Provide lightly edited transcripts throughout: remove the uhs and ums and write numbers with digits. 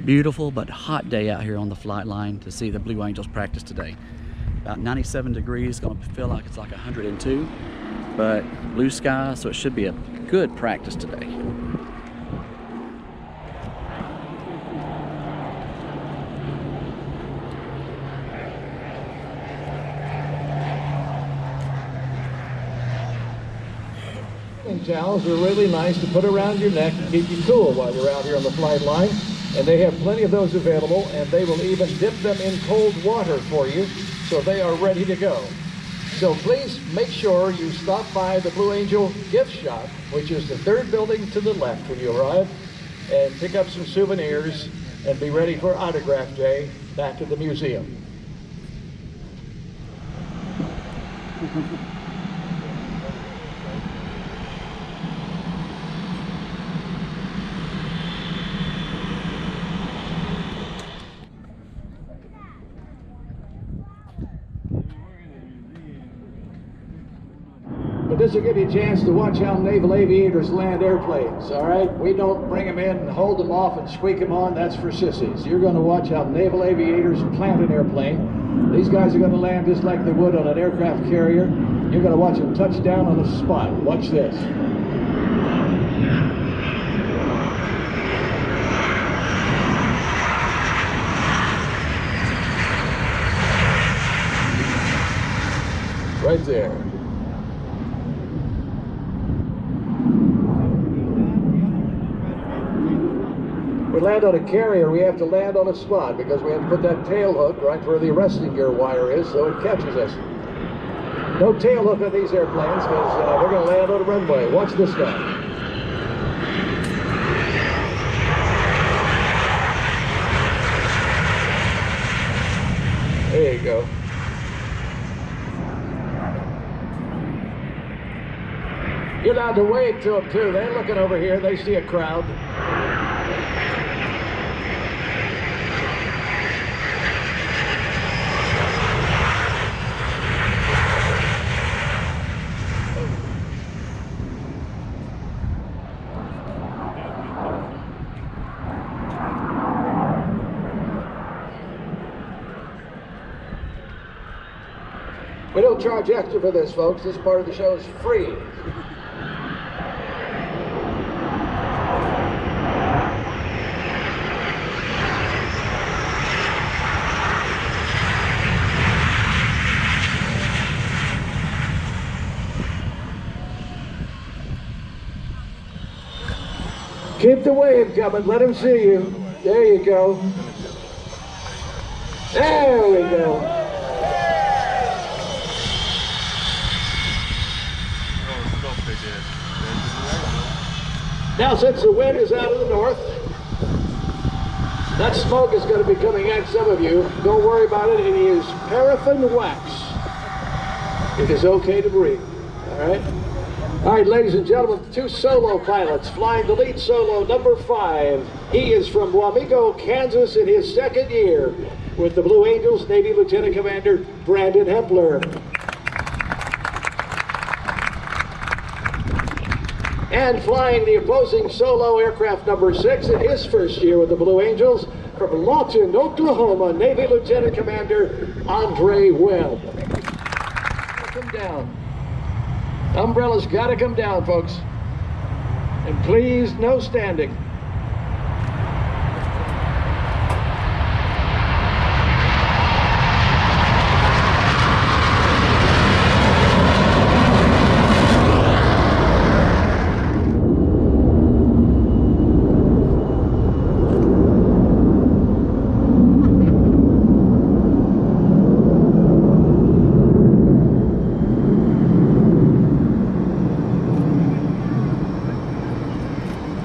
Beautiful but hot day out here on the flight line to see the Blue Angels practice today. About 97 degrees, gonna feel like it's like 102, but blue skies, so it should be a good practice today. Towels are really nice to put around your neck and keep you cool while you're out here on the flight line. And they have plenty of those available, and they will even dip them in cold water for you, so they are ready to go. So please make sure you stop by the Blue Angel gift shop, which is the third building to the left when you arrive, and pick up some souvenirs and be ready for autograph day back to the museum. But this will give you a chance to watch how naval aviators land airplanes, all right? We don't bring them in and hold them off and squeak them on. That's for sissies. You're going to watch how naval aviators plant an airplane. These guys are going to land just like they would on an aircraft carrier. You're going to watch them touch down on the spot. Watch this. Right there. We land on a carrier, we have to land on a spot because we have to put that tail hook right where the arresting gear wire is so it catches us. No tail hook on these airplanes because we're going to land on a runway. Watch this guy. There you go. You're allowed to wave to them too. They're looking over here. They see a crowd. We don't charge extra for this, folks. This part of the show is free. Keep the wave coming. Let them see you. There you go. There we go. Now, since the wind is out of the north, that smoke is going to be coming at some of you. Don't worry about it. It is paraffin wax. It is okay to breathe. All right? All right, ladies and gentlemen, two solo pilots flying the lead solo, number 5. He is from Wamego, Kansas, in his second year with the Blue Angels, Navy Lieutenant Commander Brandon Hempler. And flying the opposing solo aircraft number 6 in his first year with the Blue Angels, from Lawton, Oklahoma, Navy Lieutenant Commander Andre Webb. Come down. Umbrellas gotta come down, folks. And please, no standing.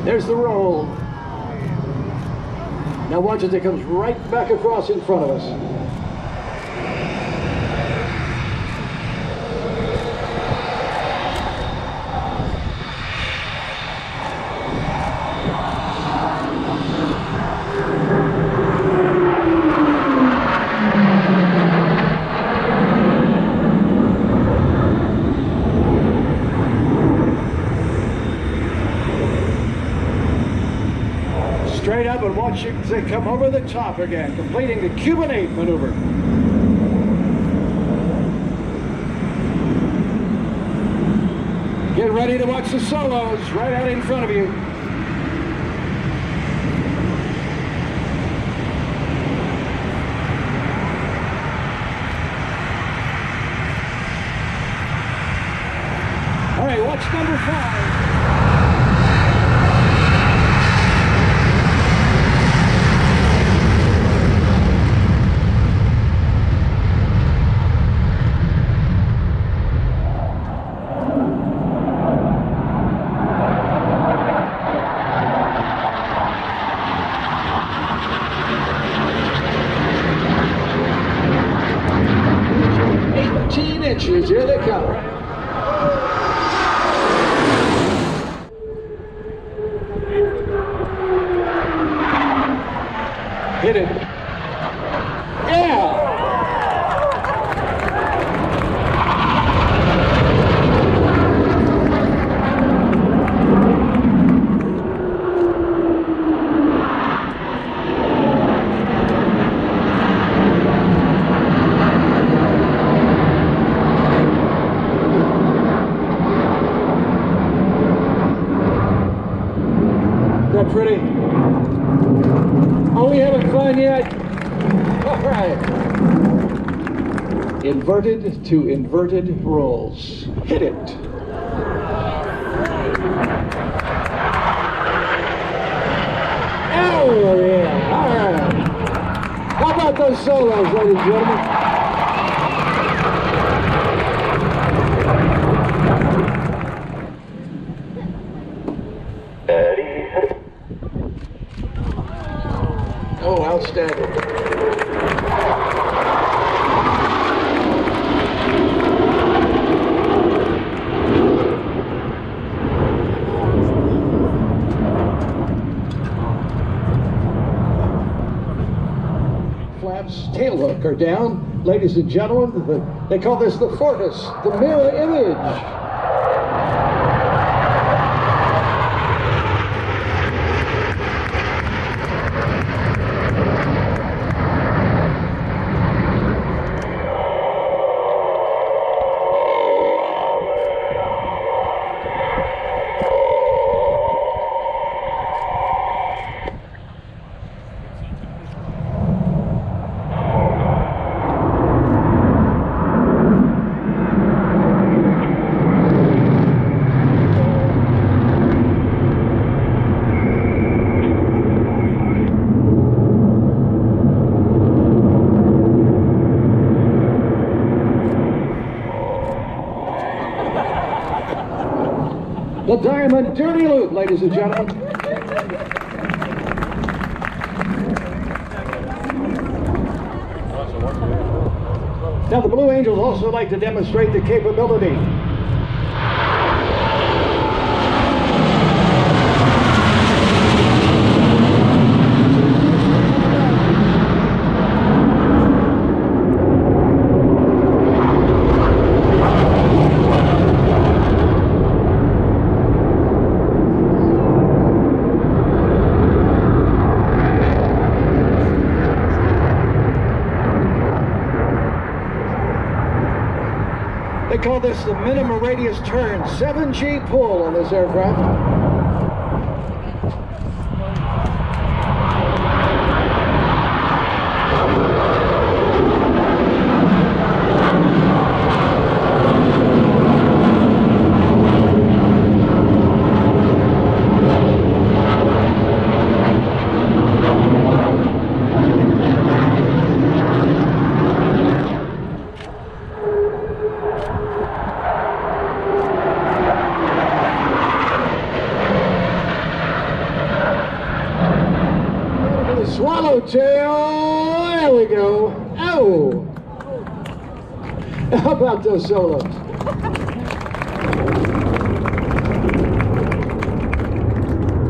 There's the roll. Now watch as it comes right back across in front of us. Straight up and watch watch you as they come over the top again, completing the Cuban 8 maneuver. Get ready to watch the solos right out in front of you. All right, watch number 5. Here they come. Hit it. Yeah! Pretty. Oh, we haven't fun yet? All right. Inverted to inverted rolls. Hit it. Oh, yeah. All right. How about those solos, ladies and gentlemen? Oh, outstanding. Flaps, tail hook are down. Ladies and gentlemen, they call this the Fortis, the mirror image. The Diamond Dirty Loop, ladies and gentlemen. Now the Blue Angels also like to demonstrate the capability. They call this the minimum radius turn, 7G pull on this aircraft. Swallowtail, there we go. Oh! How about those solos?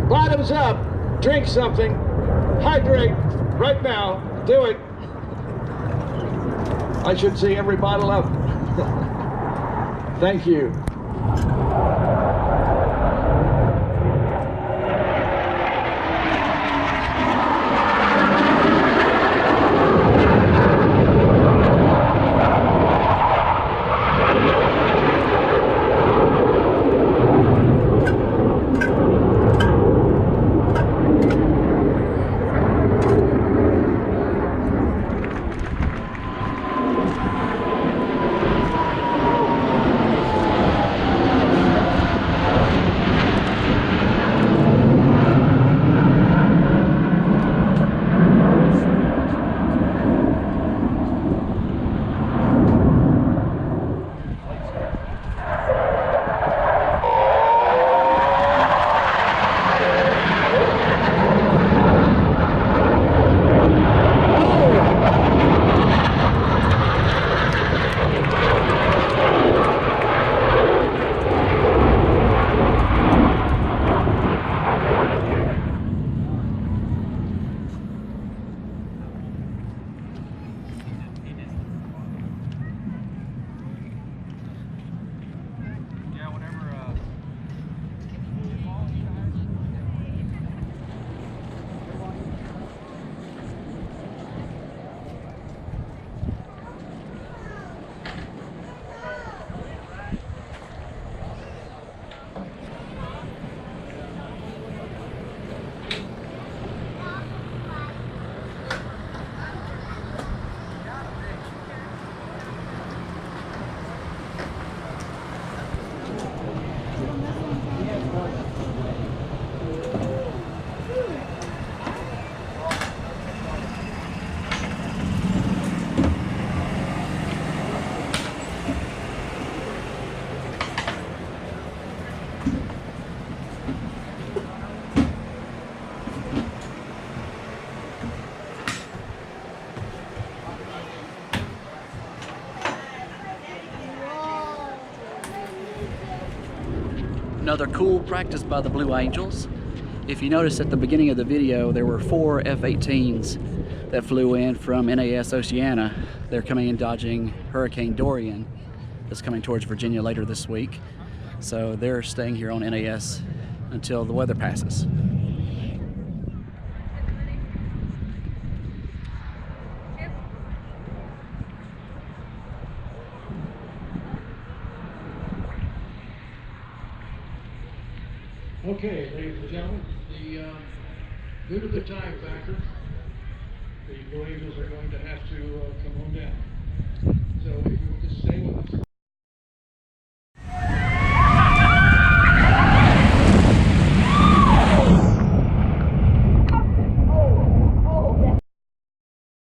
Bottoms up, drink something, hydrate right now, do it. I should see every bottle up. Thank you. Another cool practice by the Blue Angels. If you notice at the beginning of the video, there were 4 F-18s that flew in from NAS Oceana. They're coming in dodging Hurricane Dorian that's coming towards Virginia later this week. So they're staying here on NAS until the weather passes. Okay, ladies and gentlemen, due to the time factor, the Blue Angels are going to have to come on down. So